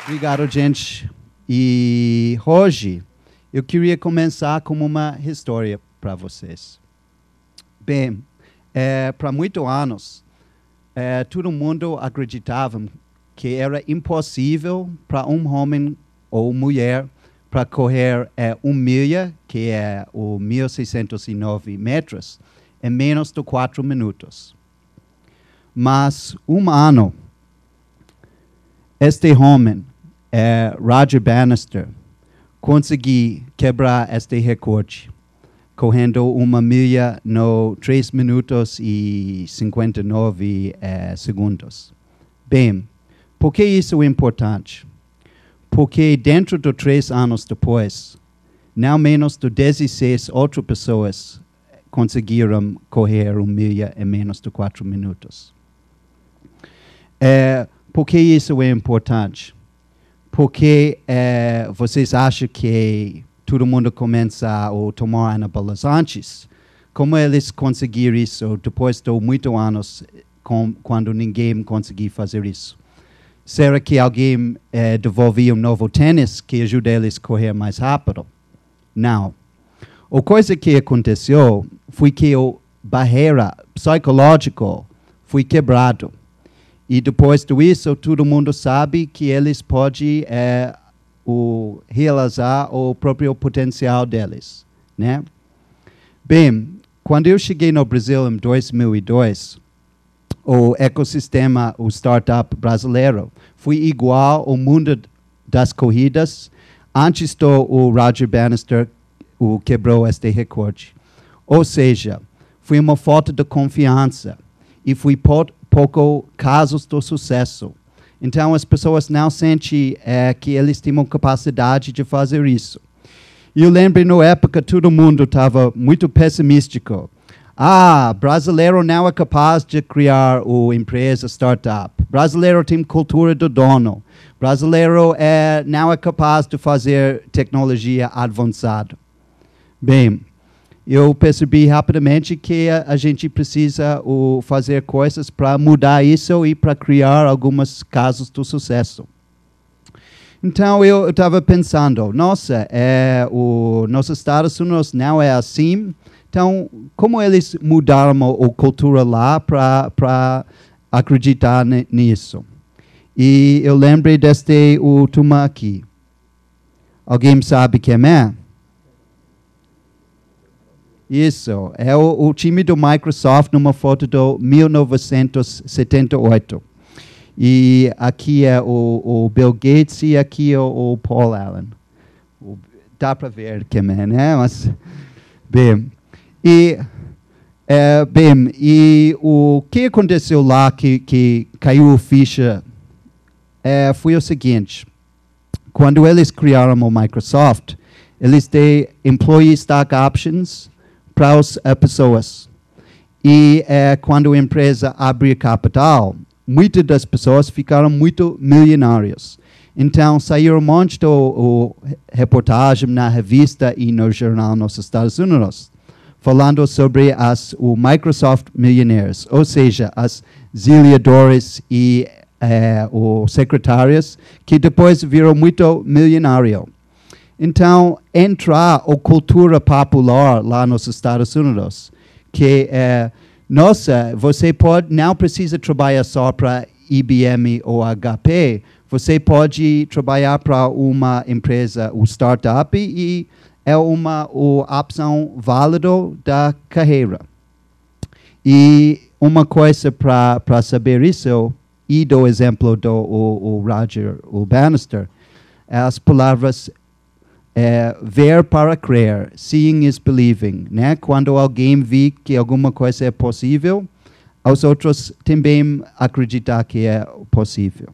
Obrigado, gente. E hoje eu queria começar com uma história para vocês. Bem, para muitos anos, todo mundo acreditava que era impossível para um homem ou mulher para correr 1 milha, que é o 1.609 metros, em menos de 4 minutos. Mas um ano, este homem, Roger Bannister, conseguiu quebrar este recorde, correndo 1 milha no 3 minutos e 59 segundos. Bem, por que isso é importante? Porque dentro de 3 anos depois, não menos de 16 outras pessoas conseguiram correr 1 milha em menos de 4 minutos. Por que isso é importante? Porque vocês acham que todo mundo começa a tomar anabolizantes? Como eles conseguiram isso depois de muitos anos, quando ninguém conseguiu fazer isso? Será que alguém devolvia um novo tênis que ajuda eles a correr mais rápido? Não. A coisa que aconteceu foi que a barreira psicológica foi quebrada. E depois disso, todo mundo sabe que eles podem realizar o próprio potencial deles, né? Bem, quando eu cheguei no Brasil em 2002, o ecossistema, o startup brasileiro, foi igual ao mundo das corridas antes do Roger Bannister quebrou este recorde. Ou seja, foi uma falta de confiança e foi pouco casos de sucesso. Então, as pessoas não sentem que eles têm capacidade de fazer isso. Eu lembro, na época, todo mundo estava muito pessimístico. Brasileiro não é capaz de criar uma empresa startup. Brasileiro tem cultura do dono. Brasileiro não é capaz de fazer tecnologia avançada. Bem, eu percebi rapidamente que a gente precisa fazer coisas para mudar isso e para criar alguns casos de sucesso. Então, eu estava pensando, nossa, nos Estados Unidos não é assim. Então, como eles mudaram a cultura lá para acreditar nisso? E eu lembrei deste turma aqui. Alguém sabe quem é? Isso, é o time do Microsoft numa foto de 1978. E aqui é o Bill Gates e aqui é o Paul Allen. Dá para ver quem é, né? Mas, bem, e o que aconteceu lá que caiu a ficha foi o seguinte. Quando eles criaram o Microsoft, eles têm Employee Stock Options para as pessoas. E quando a empresa abriu capital, muitas das pessoas ficaram muito milionárias. Então, saiu um monte de reportagem na revista e no jornal nos Estados Unidos, falando sobre o Microsoft Millionaires, ou seja, as zilhadores e os secretários que depois viram muito milionário. Então, entrar a cultura popular lá nos Estados Unidos, que você não precisa trabalhar só para IBM ou HP, você pode trabalhar para uma empresa, um startup, e é uma opção válida da carreira. E uma coisa para saber isso, e do exemplo do Roger Bannister, as palavras ver para crer, seeing is believing, né? Quando alguém vê que alguma coisa é possível, os outros também acreditam que é possível.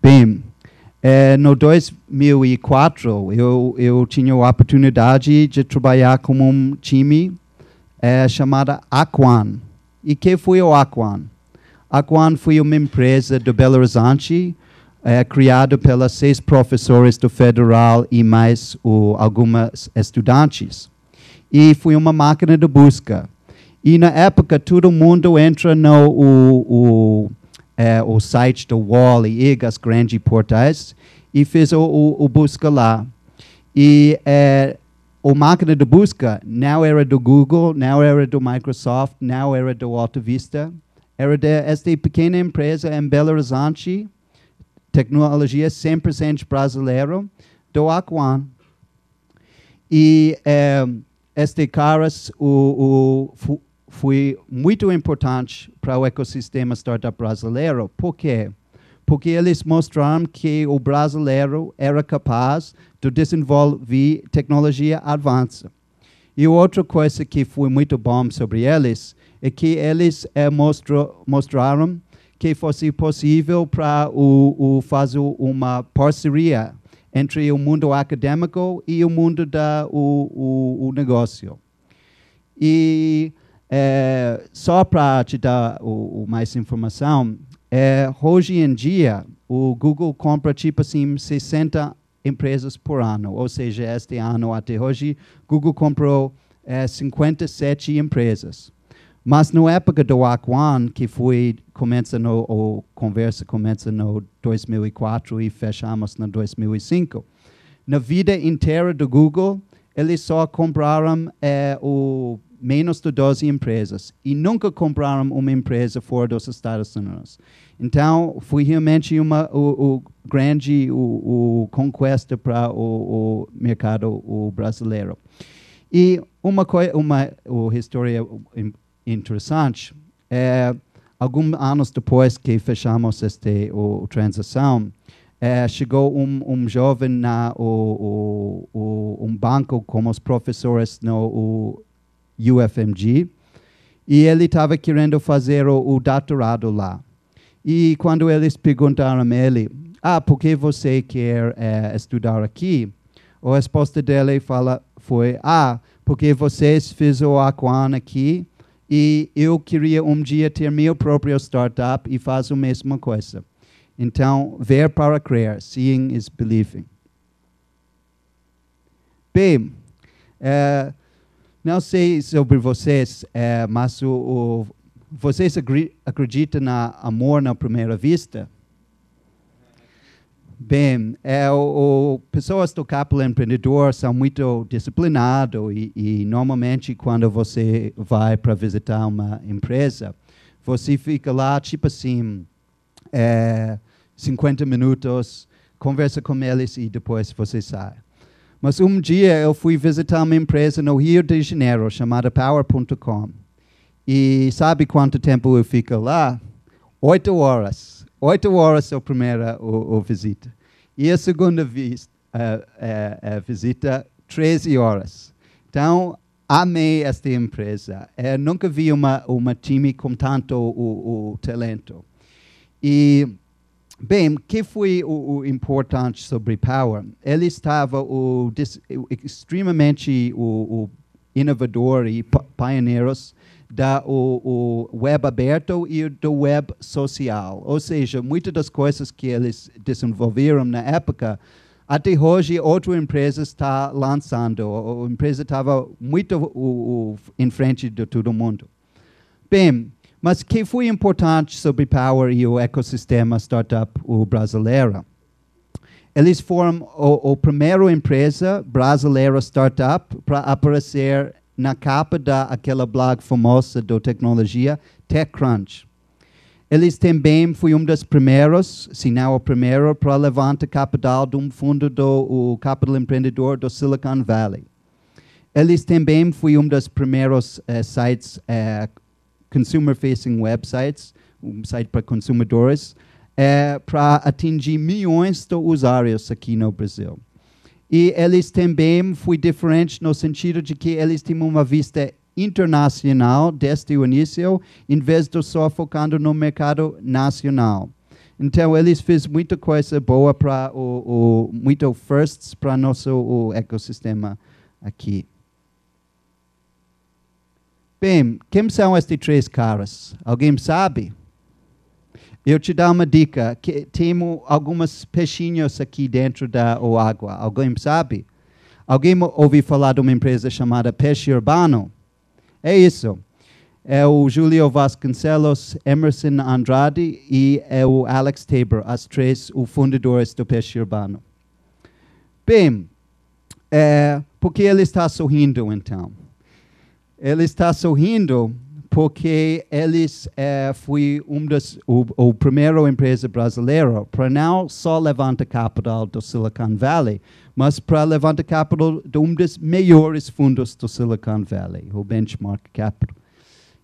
Bem, no 2004, eu tinha a oportunidade de trabalhar com um time chamado Aquan. E que foi o Aquan? Aquan foi uma empresa de Belo Horizonte, criado pelos 6 professores do Federal e mais algumas estudantes. E foi uma máquina de busca. E na época todo mundo entra no o site do UOL e as grandes portais e fez o busca lá. E a máquina de busca não era do Google, não era do Microsoft, não era do Alta Vista, era desta pequena empresa em Belo Horizonte, tecnologia 100% brasileira, do Aquan. E este caras foi muito importante para o ecossistema startup brasileiro. Por quê? Porque eles mostraram que o brasileiro era capaz de desenvolver tecnologia avançada. E outra coisa que foi muito bom sobre eles é que eles mostraram que fosse possível para fazer uma parceria entre o mundo acadêmico e o mundo do negócio. E só para te dar mais informação, hoje em dia, o Google compra tipo assim 60 empresas por ano, ou seja, este ano até hoje, Google comprou 57 empresas. Mas na época do Aquan, que foi a conversa começa no 2004 e fechamos no 2005, na vida inteira do Google, eles só compraram menos de 12 empresas e nunca compraram uma empresa fora dos Estados Unidos. Então, foi realmente uma grande conquista para o mercado brasileiro. E uma história interessante, alguns anos depois que fechamos esta transação, chegou um jovem na banco com os professores no UFMG e ele estava querendo fazer o doutorado lá. E quando eles perguntaram a ele, por que você quer estudar aqui? A resposta dele foi, porque vocês fizeram o Aquan aqui e eu queria um dia ter meu próprio startup e fazer a mesma coisa. Então, ver para crer, seeing is believing. Bem, não sei sobre vocês, mas vocês acreditam no amor na primeira vista? Bem, pessoas do capital empreendedor são muito disciplinadas e normalmente quando você vai para visitar uma empresa, você fica lá tipo assim, 50 minutos, conversa com eles e depois você sai. Mas um dia eu fui visitar uma empresa no Rio de Janeiro chamada Power.com. E sabe quanto tempo eu fico lá? 8 horas. 8 horas é a primeira visita. E a segunda visita, 13 horas. Então, amei esta empresa. Nunca vi uma time com tanto talento. E, bem, o que foi o importante sobre Power? Ele estava extremamente inovador e pioneiros do web aberto e do web social. Ou seja, muitas das coisas que eles desenvolveram na época, até hoje outra empresa está lançando. A empresa estava muito em frente de todo mundo. Bem, mas o que foi importante sobre Power e o ecossistema startup brasileiro? Eles foram a primeira empresa brasileira startup para aparecer na capa daquela blog famosa de tecnologia, TechCrunch. Eles também foram um dos primeiros, se não o primeiro, para levantar capital de um fundo do capital empreendedor do Silicon Valley. Eles também foram um dos primeiros sites, consumer-facing websites, um site para consumidores, para atingir milhões de usuários aqui no Brasil. E eles também foram diferentes no sentido de que eles tinham uma vista internacional desde o início, em vez de só focando no mercado nacional. Então, eles fizeram muita coisa boa para muito firsts para nosso ecossistema aqui. Bem, quem são estes 3 caras? Alguém sabe? Eu te dou uma dica, que temos algumas peixinhos aqui dentro da água. Alguém sabe? Alguém ouviu falar de uma empresa chamada Peixe Urbano? É isso. é o Julio Vasconcelos, Emerson Andrade e é o Alex Tabor, as três os fundadores do Peixe Urbano. Bem, por que ele está sorrindo, então? Ele está sorrindo porque eles foi o primeiro empresa brasileira para não só levantar capital do Silicon Valley, mas para levantar capital de dos maiores fundos do Silicon Valley, o Benchmark Capital.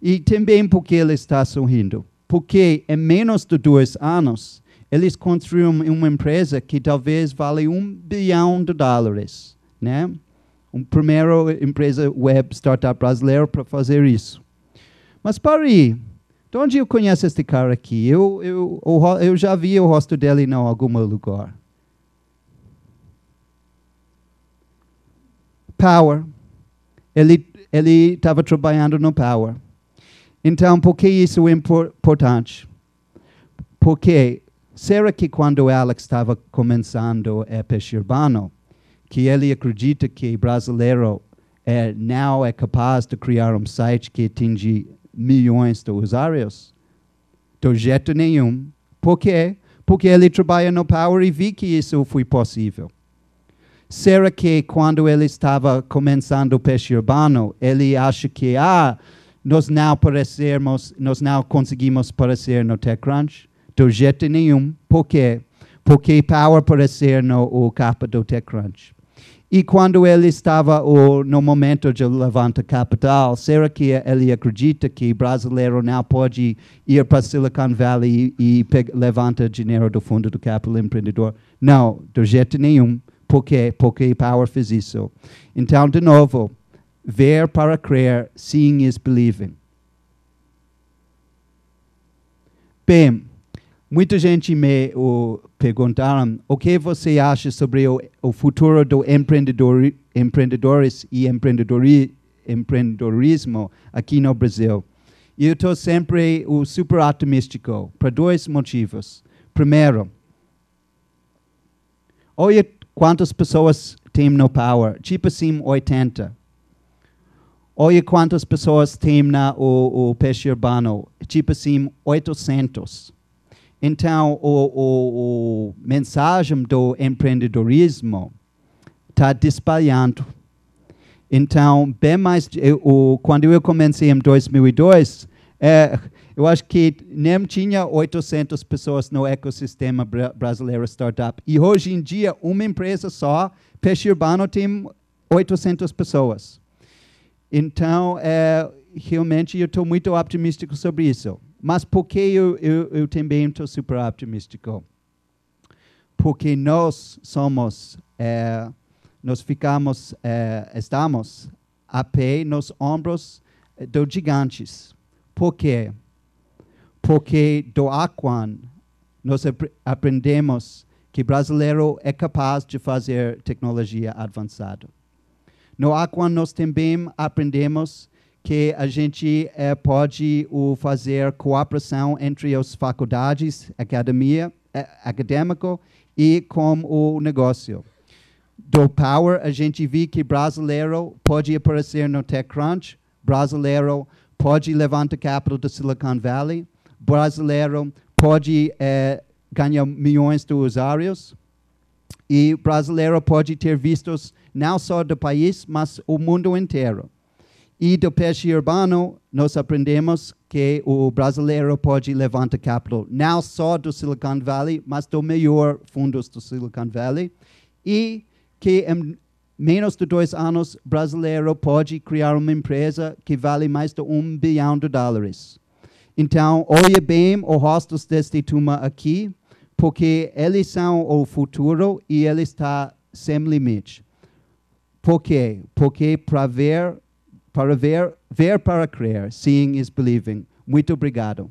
E também porque ele está sorrindo, porque em menos de 2 anos, eles construíram uma empresa que talvez vale $1 bilhão, né? Primeira empresa web startup brasileira para fazer isso. Mas pare, de onde eu conheço este cara aqui? Eu já vi o rosto dele em algum lugar. Power. Ele estava trabalhando no Power. Então, por que isso é importante? Porque será que quando o Alex estava começando a Peixe Urbano, que ele acredita que brasileiro não é capaz de criar um site que atinge milhões de usuários? De jeito nenhum. Por quê? Porque ele trabalha no Power e viu que isso foi possível. Será que quando ele estava começando o Peixe Urbano, ele acha que nós não conseguimos aparecer no TechCrunch? De jeito nenhum. Por quê? Porque Power apareceu no capa do TechCrunch. E quando ele estava no momento de levantar capital, será que ele acredita que brasileiro não pode ir para Silicon Valley e levantar dinheiro do fundo do capital empreendedor? Não, de jeito nenhum. Por quê? Porque Power fez isso. Então, de novo, ver para crer, seeing is believing. Bem, muita gente me perguntaram o que você acha sobre o futuro do empreendedores e empreendedorismo aqui no Brasil. E eu estou sempre super otimístico, por 2 motivos. Primeiro, olha quantas pessoas tem no Power, tipo assim 80. Olha quantas pessoas tem no Peixe Urbano, tipo assim 800. Então, a mensagem do empreendedorismo está disparando. Então, bem mais, quando eu comecei em 2002, eu acho que nem tinha 800 pessoas no ecossistema brasileiro startup. E hoje em dia, uma empresa só, Peixe Urbano, tem 800 pessoas. Então, realmente, eu estou muito otimista sobre isso. Mas por que eu também estou super otimístico? Porque nós somos, estamos a pé nos ombros dos gigantes. Por quê? Porque do Aquan nós aprendemos que brasileiro é capaz de fazer tecnologia avançada. No Aquan nós também aprendemos que a gente pode fazer cooperação entre as faculdades, acadêmico e com o negócio. Do Power, a gente viu que brasileiro pode aparecer no TechCrunch, brasileiro pode levantar capital do Silicon Valley, brasileiro pode ganhar milhões de usuários e brasileiro pode ter vistos não só do país, mas o mundo inteiro. E do Peixe Urbano, nós aprendemos que o brasileiro pode levantar capital não só do Silicon Valley, mas do melhor fundos do Silicon Valley. E que em menos de 2 anos, brasileiro pode criar uma empresa que vale mais de $1 bilhão. Então, olhe bem os rostos desta turma aqui, porque eles são o futuro e ele está sem limite. Por quê? Porque ver para crer, seeing is believing. Muito obrigado.